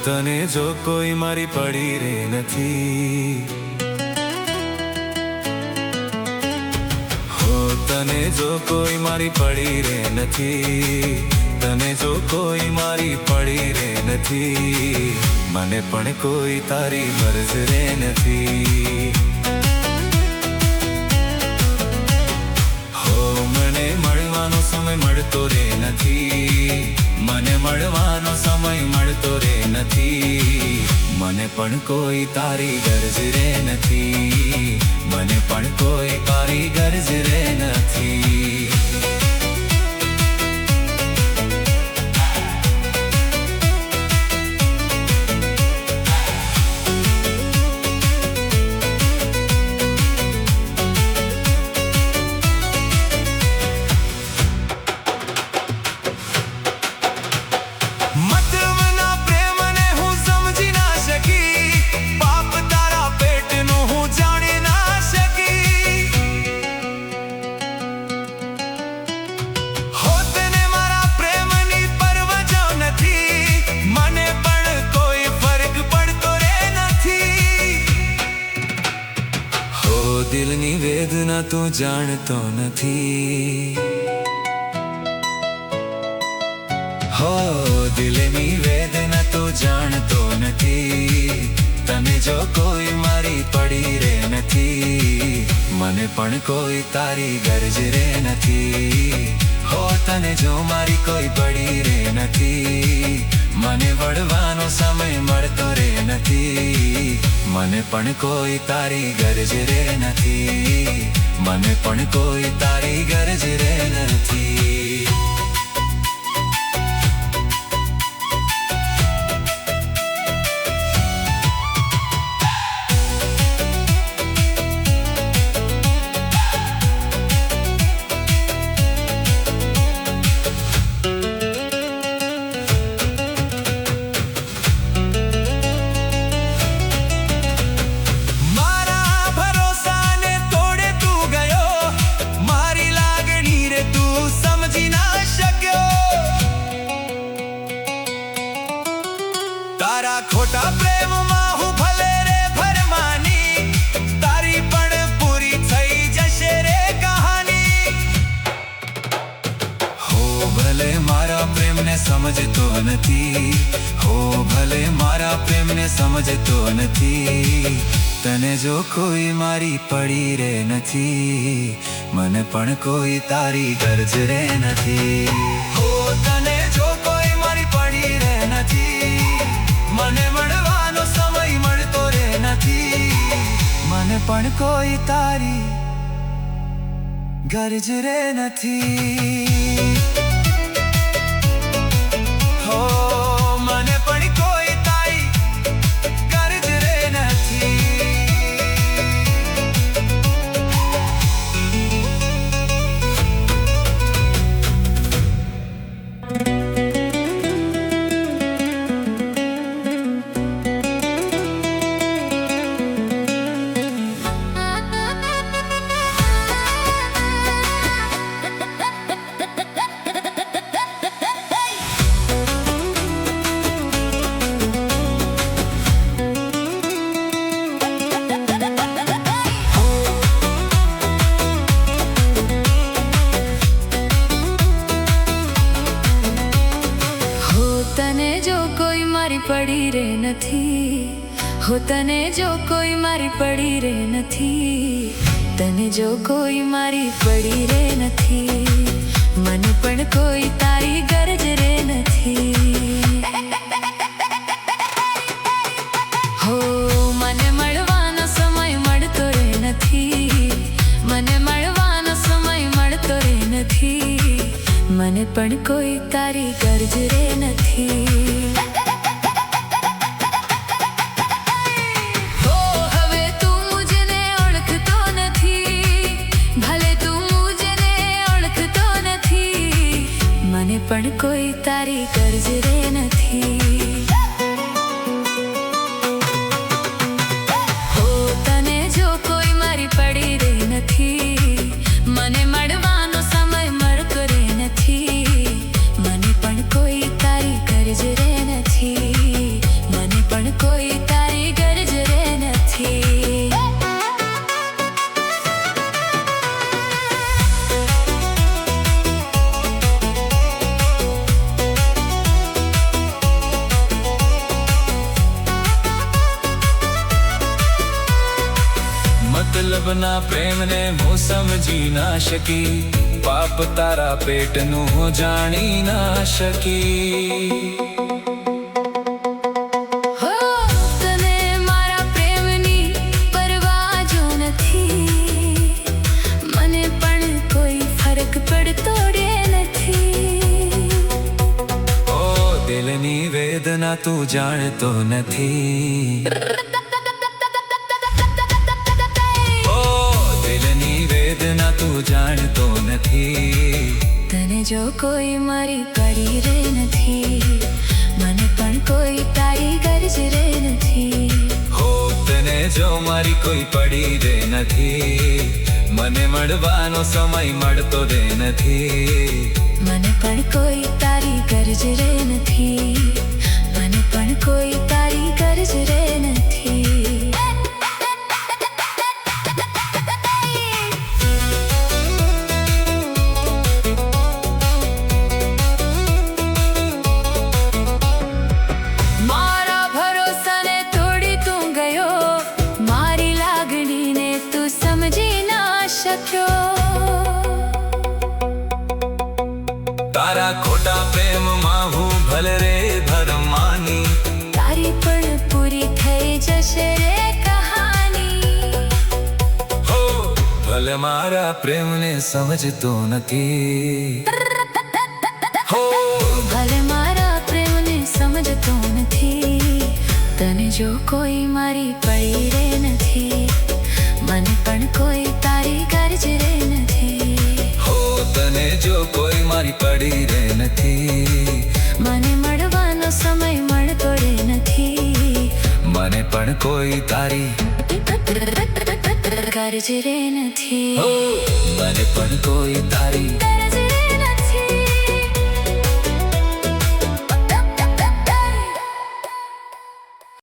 તને જો કોઈ મારી પડી રે નથી, હો તને જો કોઈ મારી પડી રે નથી, તને જો કોઈ મારી પડી રે નથી, મને પણ કોઈ તારી મરજ રે નથી. હો મને મળવાનો સમય મળતો રે નથી, મને મળવાનો સમય મળતો રે નથી, મને પણ કોઈ તારી ગરજ રે નથી, મને પણ કોઈ તારી ગરજ રે નથી. દિલની વેદના તું જાણતો નથી, હો દિલની વેદના તું જાણતો નથી, તને જો કોઈ મારી પડી રે નથી, મને પણ કોઈ તારી ગરજ રે નથી. હો તને જો મારી કોઈ પડી રે નથી, મને વળવાનો સમય મળતો રે નથી, મને પણ કોઈ તારી ગરજ રે નથી, મને પણ કોઈ તારી ગરજ રે નથી. તારા ખોટા પ્રેમમાં હું ભલે રે ભરમાની, તારી પણ પૂરી થઈ જશે રે કહાની. હો ભલે મારા પ્રેમને સમજતો નથી, હો ભલે મારા પ્રેમને સમજતો નથી, તને જો કોઈ મારી પડી રે નથી, મને પણ કોઈ તારી ગરજ રે નથી. હો તને જો કોઈ મારી પડી રે નથી, મને મળવાનો સમય મળતો રે નથી, મને પણ કોઈ તારી ગરજ રે નથી. હો મને પણ કોઈ તારી ગરજ રે નથી. તને જો કોઈ મારી પડી રે નથી, હો તને જો કોઈ મારી પડી રે નથી, તને જો કોઈ મારી પડી રે નથી, મને પણ કોઈ તારી ગરજ રે નથી. હો મને મળવાનો સમય મળતો રે નથી, મને મળવાનો સમય મળતો રે નથી, મને પણ કોઈ તારી ગરજ રે નથી. હો હવે તું મુજને ઓળખતો નથી, ભલે તું મુજને ઓળખતો નથી, મને પણ કોઈ તારી ગરજ રે નથી. હો તને જો કોઈ મારી પડી રે નથી, મને મળવાનો સમય મળતો રે નથી, મને પણ કોઈ તારી ગરજ રે નથી, મને સબના પ્રેમને હું સમજી ના શકી, પાપ તારા પેટનું હું જાણી ના શકી. હો તને મારા પ્રેમની પરવા જો નથી, મને પણ કોઈ ફરક પડતો રે નથી. ઓ દિલની વેદના તું જાણતો નથી. ઓ દિલની વેદના તું જાણતો નથી. તને જો કોઈ મારી પડી રે નથી, મને પણ કોઈ તારી ગરજ રે નથી. હો તને જો મારી કોઈ પડી રે નથી, મને મળવાનો સમય મળતો રે નથી. મને પણ કોઈ તારી ગરજ રે નથી, મને પણ કોઈ તારી ગરજ રે નથી. મારા ભરોસાને તોડી તું ગયો, મારી લાગણીને તું સમજી ના શક્યો. તારા ખોટા પ્રેમમાં હું ભલે રે ભરમાની, તારી પણ પૂરી થઈ જશે રે કહાની. હો ભલે મારા પ્રેમને સમજતો નથી. હો ભલે મારા પ્રેમને સમજતો નથી, તને જો કોઈ મારી પડી રે નથી, મને પણ કોઈ તારી ગરજ રે નથી. હો તને જો કોઈ મારી પડી રે નથી, મને મળવાનો સમય મળતો રે નથી, મને પણ કોઈ તારી ગરજ રે નથી. હો મને પણ કોઈ તારી ગરજ